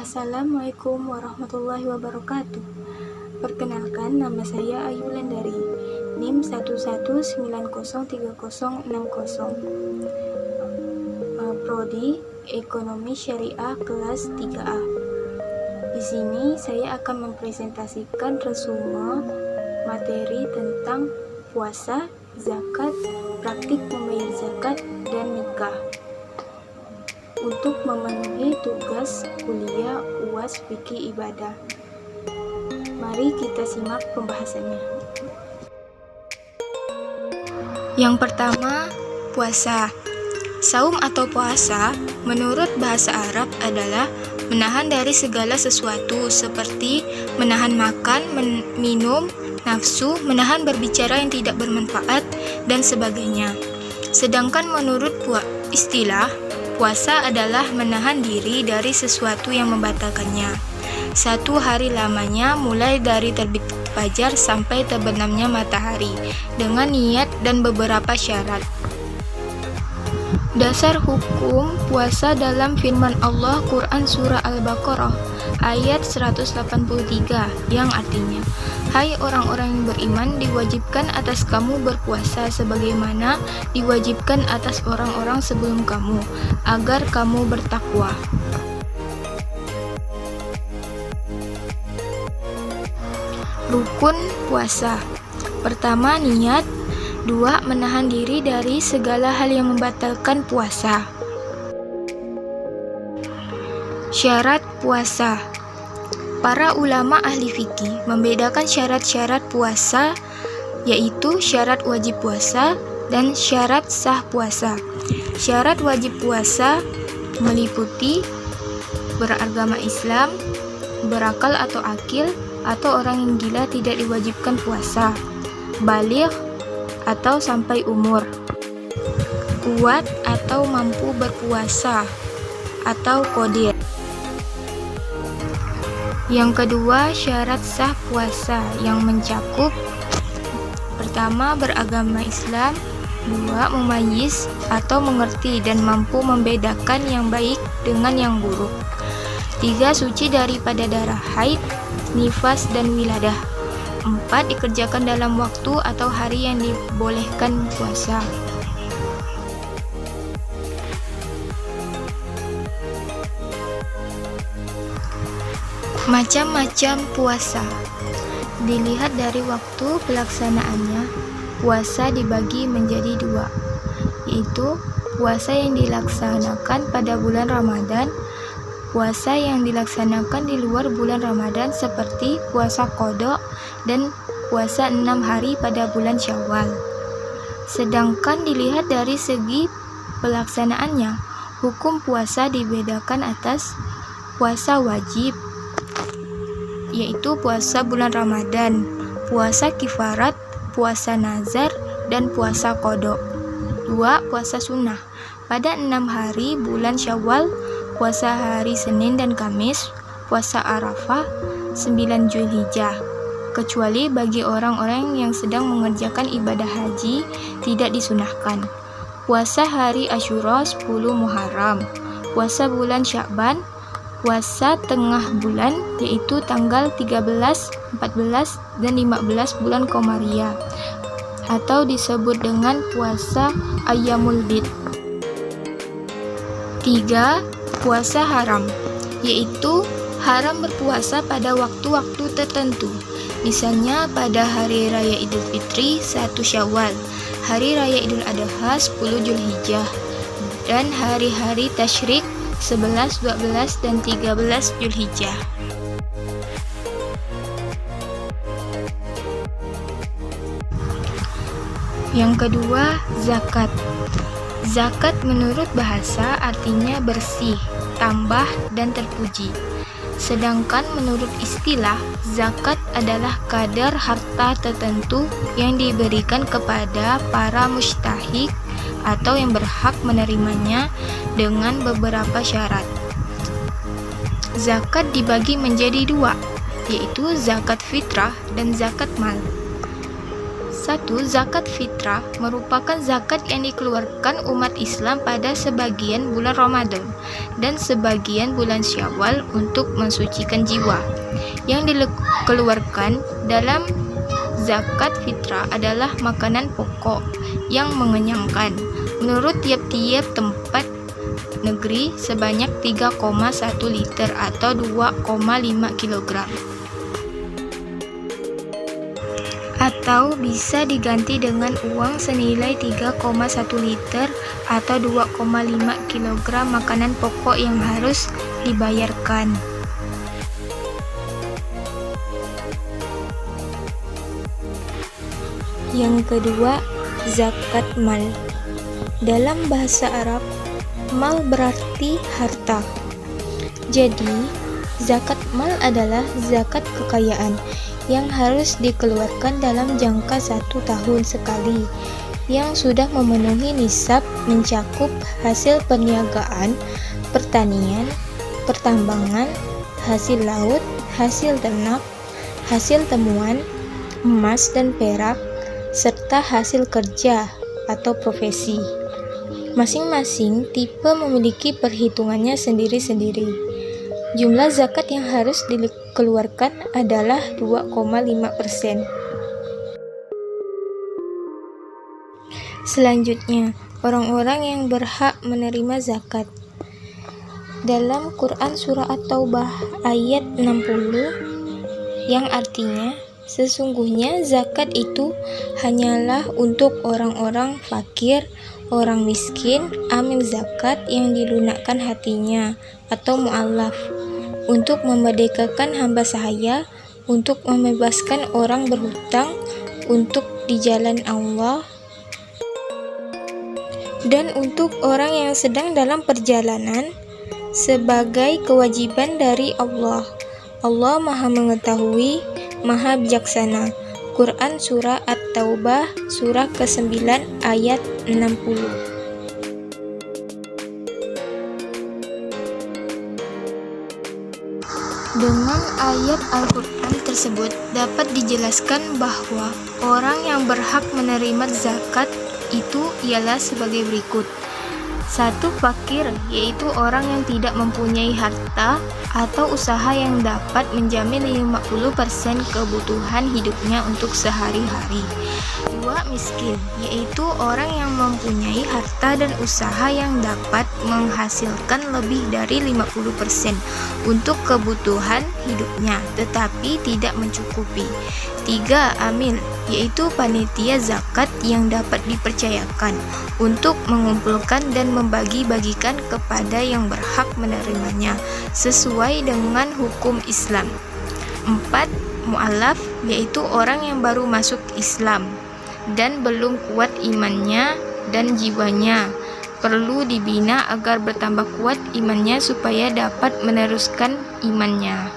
Assalamualaikum warahmatullahi wabarakatuh. Perkenalkan, nama saya Ayu Lendari, NIM 11903060. Prodi Ekonomi Syariah kelas 3A. Di sini saya akan mempresentasikan resume materi tentang puasa, zakat, praktik membayar zakat, dan nikah. Untuk memenuhi tugas kuliah UAS Fikih Ibadah. Mari kita simak pembahasannya. Yang pertama, puasa. Saum atau puasa menurut bahasa Arab adalah menahan dari segala sesuatu seperti menahan makan, minum, nafsu, menahan berbicara yang tidak bermanfaat, dan sebagainya. Sedangkan menurut istilah, puasa adalah menahan diri dari sesuatu yang membatalkannya. 1 hari lamanya mulai dari terbit fajar sampai terbenamnya matahari dengan niat dan beberapa syarat. Dasar hukum puasa dalam firman Allah Quran Surah Al-Baqarah ayat 183 yang artinya, hai orang-orang yang beriman, diwajibkan atas kamu berpuasa sebagaimana diwajibkan atas orang-orang sebelum kamu, agar kamu bertakwa. Rukun puasa. Pertama, niat. 2. Menahan diri dari segala hal yang membatalkan puasa. Syarat puasa. Para ulama ahli fikih membedakan syarat-syarat puasa, yaitu syarat wajib puasa dan syarat sah puasa. Syarat wajib puasa meliputi beragama Islam, berakal atau akil, atau orang yang gila tidak diwajibkan puasa, baligh atau sampai umur, kuat atau mampu berpuasa, atau qadir. Yang kedua, syarat sah puasa yang mencakup: pertama, beragama Islam. 2. Mumayyiz atau mengerti dan mampu membedakan yang baik dengan yang buruk. 3. Suci daripada darah haid, nifas, dan wiladah. 4. Dikerjakan dalam waktu atau hari yang dibolehkan puasa. Macam-macam puasa. Dilihat dari waktu pelaksanaannya, puasa dibagi menjadi 2, yaitu puasa yang dilaksanakan pada bulan Ramadan, puasa yang dilaksanakan di luar bulan Ramadan seperti puasa qada dan puasa 6 hari pada bulan Syawal. Sedangkan dilihat dari segi pelaksanaannya, hukum puasa dibedakan atas puasa wajib, yaitu puasa bulan Ramadan, puasa kifarat, puasa nazar, dan puasa qada. 2. Puasa sunnah. Pada 6 hari bulan Syawal, puasa hari Senin dan Kamis, puasa Arafah, 9 Zulhijjah. Kecuali bagi orang-orang yang sedang mengerjakan ibadah haji, tidak disunahkan. Puasa hari Asyura 10 Muharram, puasa bulan Sya'ban, puasa tengah bulan yaitu tanggal 13, 14, dan 15 bulan Qamariyah, atau disebut dengan puasa Ayyamul Bid. 3. Puasa haram, yaitu haram berpuasa pada waktu-waktu tertentu, misalnya pada hari raya Idul Fitri 1 Syawal, hari raya Idul Adha 10 Zulhijjah, dan hari-hari tasyrik 11, 12, dan 13 Zulhijjah. Yang kedua, zakat. Zakat menurut bahasa artinya bersih, tambah, dan terpuji. Sedangkan menurut istilah, zakat adalah kadar harta tertentu yang diberikan kepada para mustahik atau yang berhak menerimanya dengan beberapa syarat. Zakat dibagi menjadi 2, yaitu zakat fitrah dan zakat mal. 1. 1. Zakat fitrah merupakan zakat yang dikeluarkan umat Islam pada sebagian bulan Ramadan dan sebagian bulan Syawal untuk mensucikan jiwa. Yang dikeluarkan dalam zakat fitrah adalah makanan pokok yang mengenyangkan menurut tiap-tiap tempat negeri sebanyak 3,1 liter atau 2,5 kg. Atau bisa diganti dengan uang senilai 3,1 liter atau 2,5 kg makanan pokok yang harus dibayarkan. Yang kedua, zakat mal. Dalam bahasa Arab, mal berarti harta. Jadi, zakat mal adalah zakat kekayaan yang harus dikeluarkan dalam jangka 1 tahun sekali, yang sudah memenuhi nisab mencakup hasil perniagaan, pertanian, pertambangan, hasil laut, hasil ternak, hasil temuan, emas dan perak, serta hasil kerja atau profesi. Masing-masing tipe memiliki perhitungannya sendiri-sendiri. Jumlah zakat yang harus dikeluarkan adalah 2,5%. Selanjutnya, orang-orang yang berhak menerima zakat. Dalam Quran Surah At-Taubah ayat 60, yang artinya, sesungguhnya zakat itu hanyalah untuk orang-orang fakir, orang miskin, amil zakat yang dilunakkan hatinya atau mu'allaf, untuk memerdekakan hamba sahaya, untuk membebaskan orang berhutang, untuk di jalan Allah, dan untuk orang yang sedang dalam perjalanan, sebagai kewajiban dari Allah. Allah Maha Mengetahui, Maha Bijaksana. Quran Surah At-Taubah surah ke-9 ayat 60. Dengan ayat Al-Quran tersebut dapat dijelaskan bahwa orang yang berhak menerima zakat itu ialah sebagai berikut. 1. Fakir, yaitu orang yang tidak mempunyai harta atau usaha yang dapat menjamin 50% kebutuhan hidupnya untuk sehari-hari. 2. Miskin, yaitu orang yang mempunyai harta dan usaha yang dapat menghasilkan lebih dari 50% untuk kebutuhan hidupnya, tetapi tidak mencukupi. 3. Amil, yaitu panitia zakat yang dapat dipercayakan untuk mengumpulkan dan membagi-bagikan kepada yang berhak menerimanya sesuai dengan hukum Islam. 4. Mu'allaf, yaitu orang yang baru masuk Islam dan belum kuat imannya dan jiwanya, perlu dibina agar bertambah kuat imannya supaya dapat meneruskan imannya.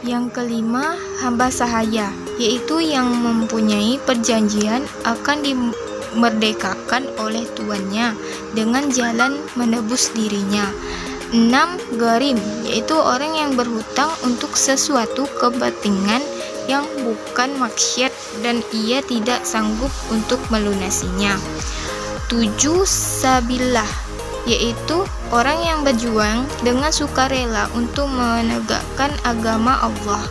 Yang kelima, hamba sahaya, yaitu yang mempunyai perjanjian akan dimerdekakan oleh tuannya dengan jalan menebus dirinya. 6. Gharim, yaitu orang yang berhutang untuk sesuatu kepentingan yang bukan maksiat dan ia tidak sanggup untuk melunasinya. 7. Sabillah, yaitu orang yang berjuang dengan sukarela untuk menegakkan agama Allah.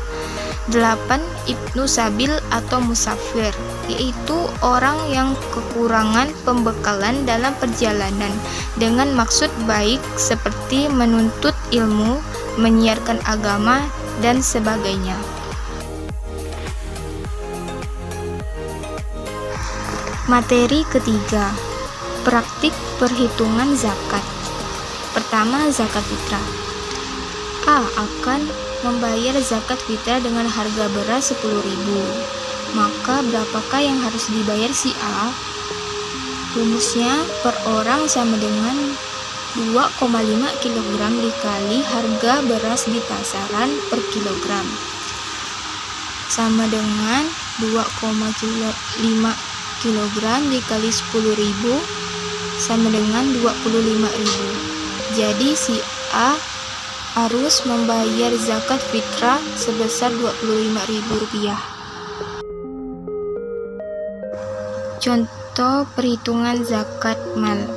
8. Ibnu Sabil atau musafir, yaitu orang yang kekurangan pembekalan dalam perjalanan dengan maksud baik seperti menuntut ilmu, menyiarkan agama, dan sebagainya. Materi ketiga, praktik perhitungan zakat. Pertama, zakat fitrah. A. Akan membayar zakat fitrah dengan harga beras 10.000. Maka berapakah yang harus dibayar si A? Rumusnya per orang sama dengan 2,5 kg dikali harga beras di pasaran per kilogram, sama dengan 2,5 kg dikali 10.000 sama dengan 25.000. Jadi si A harus membayar zakat fitrah sebesar Rp25.000. Contoh perhitungan zakat mal.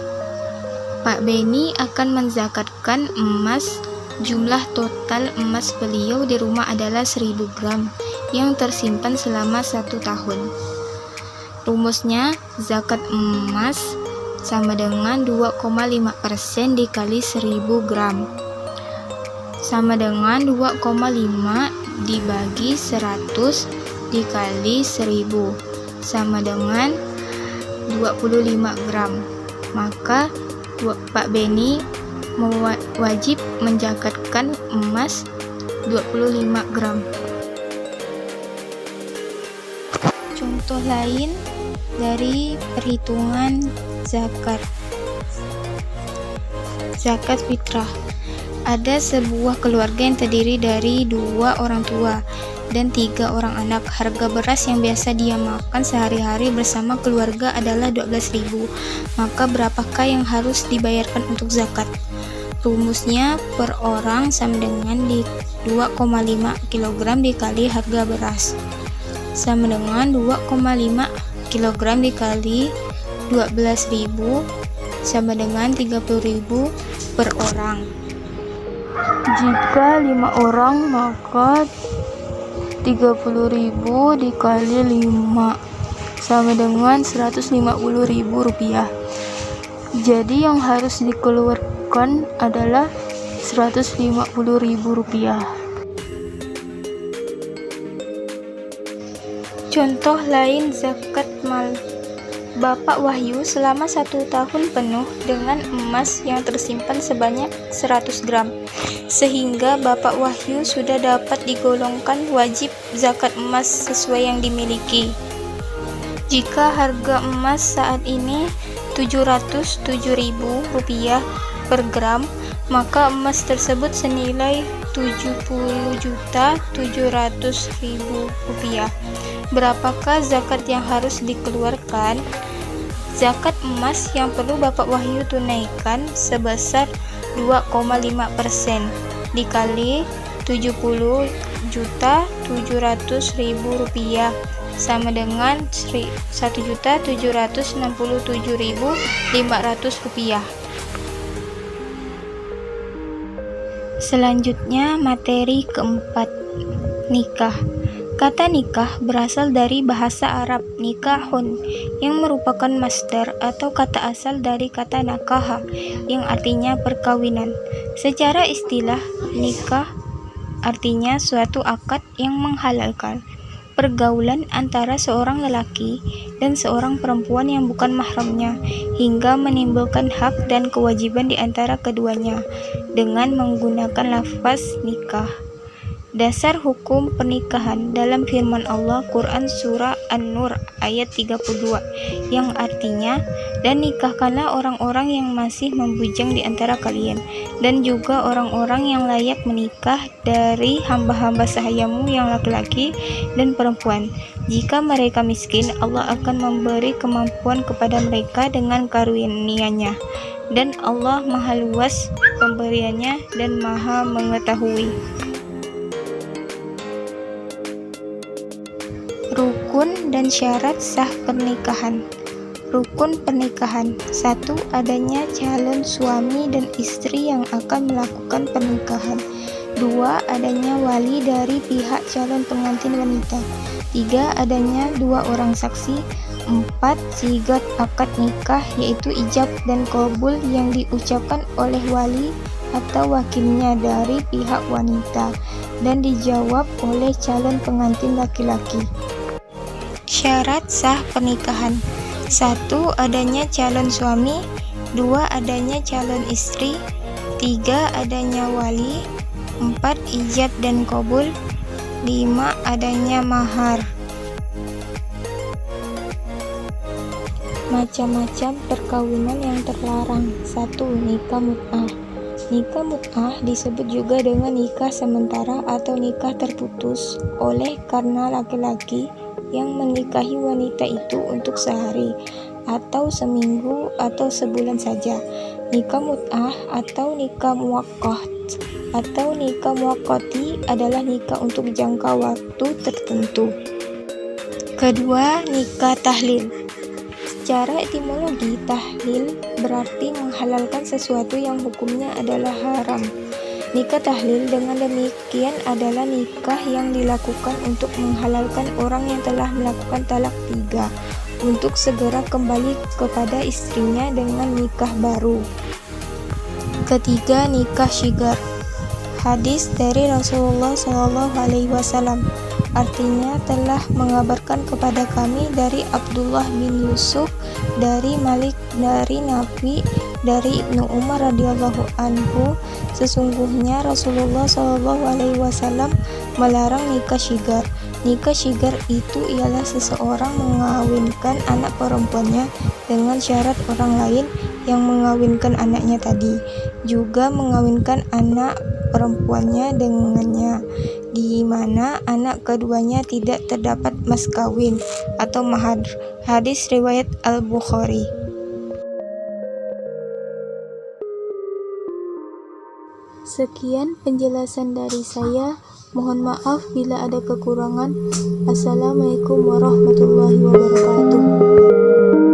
Pak Beni akan menzakatkan emas. Jumlah total emas beliau di rumah adalah 1000 gram yang tersimpan selama 1 tahun. Rumusnya, zakat emas sama dengan 2,5% dikali 1000 gram sama dengan 2,5 dibagi 100 dikali 1000 sama dengan 25 gram. Maka Pak Beni wajib menzakatkan emas 25 gram. Contoh lain dari perhitungan zakat fitrah. Ada sebuah keluarga yang terdiri dari 2 orang tua dan 3 orang anak. Harga beras yang biasa dia makan sehari-hari bersama keluarga adalah 12.000. Maka berapakah yang harus dibayarkan untuk zakat? Rumusnya, per orang sama dengan 2,5 kg dikali harga beras sama dengan 2,5 kg dikali 12.000 sama dengan 30.000 per orang. Jika 5 orang maka 30.000 dikali 5 sama dengan Rp150.000. Jadi yang harus dikeluarkan adalah Rp150.000. Contoh lain zakat mal. Bapak Wahyu selama 1 tahun penuh dengan emas yang tersimpan sebanyak 100 gram, sehingga Bapak Wahyu sudah dapat digolongkan wajib zakat emas sesuai yang dimiliki. Jika harga emas saat ini Rp707.000 per gram, maka emas tersebut senilai Rp70.700.000. Berapakah zakat yang harus dikeluarkan? Zakat emas yang perlu Bapak Wahyu tunaikan sebesar 2,5% dikali Rp70.700.000 sama dengan Rp1.767.500. Selanjutnya, materi keempat, nikah. Kata nikah berasal dari bahasa Arab nikahun yang merupakan masdar atau kata asal dari kata nakaha yang artinya perkawinan. Secara istilah, nikah artinya suatu akad yang menghalalkan pergaulan antara seorang lelaki dan seorang perempuan yang bukan mahramnya hingga menimbulkan hak dan kewajiban di antara keduanya dengan menggunakan lafaz nikah. Dasar hukum pernikahan dalam firman Allah Quran Surah An-Nur ayat 32 yang artinya, dan nikahkanlah orang-orang yang masih membujang di antara kalian dan juga orang-orang yang layak menikah dari hamba-hamba sahayamu yang laki-laki dan perempuan. Jika mereka miskin, Allah akan memberi kemampuan kepada mereka dengan karunia-Nya, dan Allah Maha Luas pemberiannya dan Maha mengetahui. Rukun dan syarat sah pernikahan. Rukun pernikahan. 1. Adanya calon suami dan istri yang akan melakukan pernikahan. 2. Adanya wali dari pihak calon pengantin wanita. 3. Adanya 2 orang saksi. 4. Sigat akad nikah yaitu ijab dan qabul yang diucapkan oleh wali atau wakilnya dari pihak wanita dan dijawab oleh calon pengantin laki-laki. Syarat sah pernikahan. 1. Adanya calon suami. 2. Adanya calon istri. 3. Adanya wali. 4. Ijab dan qabul. 5. Adanya mahar. Macam-macam perkawinan yang terlarang. 1. Nikah mut'ah. Nikah mut'ah disebut juga dengan nikah sementara atau nikah terputus oleh karena laki-laki yang menikahi wanita itu untuk sehari atau seminggu atau sebulan saja. Nikah mut'ah atau nikah muwaqqat atau nikah muwaqqati adalah nikah untuk jangka waktu tertentu. Kedua, nikah tahlil. Secara etimologi, tahlil berarti menghalalkan sesuatu yang hukumnya adalah haram. Nikah tahlil dengan demikian adalah nikah yang dilakukan untuk menghalalkan orang yang telah melakukan talak 3 untuk segera kembali kepada istrinya dengan nikah baru. Ketiga, nikah syigar. Hadis dari Rasulullah SAW, artinya telah mengabarkan kepada kami dari Abdullah bin Yusuf, dari Malik, dari Nabi, dari Ibnu Umar radhiyallahu anhu, sesungguhnya Rasulullah SAW melarang nikah syigar. Nikah syigar itu ialah seseorang mengawinkan anak perempuannya dengan syarat orang lain yang mengawinkan anaknya tadi juga mengawinkan anak perempuannya dengannya, di mana anak keduanya tidak terdapat mas kawin atau mahar. Hadis riwayat Al-Bukhari. Sekian penjelasan dari saya. Mohon maaf bila ada kekurangan. Assalamualaikum warahmatullahi wabarakatuh.